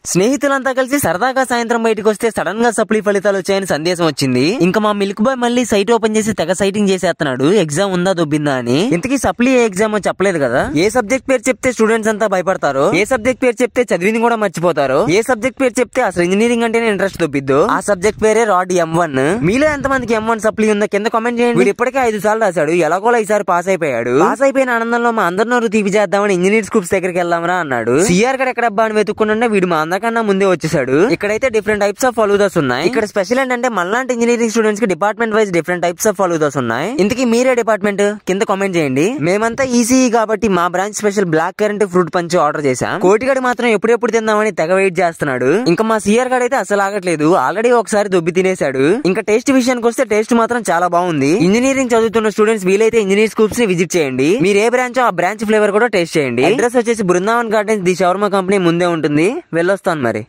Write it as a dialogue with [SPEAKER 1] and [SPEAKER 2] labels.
[SPEAKER 1] స్నేహితులంతా కలిసి సరదాగా సాయంత్రం బయటకు వస్తే సడన్ గా సప్లీ ఫలితాలు వచ్చాయని సందేశం వచ్చింది. ఇంకా మా మిల్క్ బాయ్ మళ్ళీ సైట్ ఓపెన్ చేసి తెగ సైటింగ్ చేసేస్తున్నాడు ఎగ్జామ్ ఉందా దొబ్బిందా అని. ఇంతకీ సప్లీ ఏ ఎగ్జామ్ చెప్పలేదు కదా. ఏ సబ్జెక్ట్ పేరు చెప్తే స్టూడెంట్స్ అంతా భయపడతారు, ఏ సబ్జెక్ట్ పేరు చెప్తే చదివింది కూడా మర్చిపోతారు, ఏ సబ్జెక్ట్ పేరు చెప్తే అసలు ఇంజనీరింగ్ అంటేనే ఇంట్రెస్ట్ దొబ్బిద్దు ఆ సబ్జెక్ట్ పేరే రాడ్ M1. మీలో ఎంతమందికి M1 సప్లీ ఉందో కింద కామెంట్ చేయండి. వీడు ఇప్పటికే 5 సార్లు రాశాడు, ఎలాగోలా ఈసారి పాస్ అయిపోయాడు. పాస్ అయిపోయిన ఆనందంలో మా అందరి నోరు తీపి చేద్దామని ఇంజనీర్ స్కూప్స్ దగ్గరికి వెళ్దామరా అన్నాడు. సిఆర్ గడ ఎక్కడబ్బా అని వెతుక్కుంటుంటే వీడు మా అందరికన్నా ముందే వచ్చేసాడు. ఇక్కడైతే డిఫరెంట్ టైప్స్ ఆఫ్ ఫలూదాస్ ఉన్నాయి. ఇక్కడ స్పెషల్ ఏంటంటే మనలాంటి ఇంజనీరింగ్ స్టూడెంట్స్ కి department wise different types of faloodas ఉన్నాయి. ఇంతకీ మీరే డిపార్ట్మెంట్ కింద కామెంట్ చేయండి. మేమంతా ఈసీఈ కాబట్టి మా branch special blackcurrant fruit punch order చేశాం. కోటిగడి మాత్రం ఎప్పుడెప్పుడు తిందామని తెగ వెయిట్ చేస్తున్నాడు. ఇంకా మా సిఆర్ గడ్ అయితే అసలు ఆగట్లేదు, ఆల్రెడీ ఒకసారి దొబ్బి తినేశాడు. ఇంకా టేస్ట్ విషయానికి వస్తే టేస్ట్ మాత్రం చాలా బాగుంది. ఇంజనీరింగ్ చదువుతున్న స్టూడెంట్స్ వీలైతే ఇంజనీర్ స్కూప్స్ ని విజిట్ చేయండి. మీరు ఏ బ్రాంచ్ ఆ బ్రాంచ్ ఫ్లేవర్ కూడా టేస్ట్ చేయండి. అడ్రస్ వచ్చేసి Brindavan gardens the shawarma company ముందే ఉంటుంది. వెళ్ళొస్తాను మరి.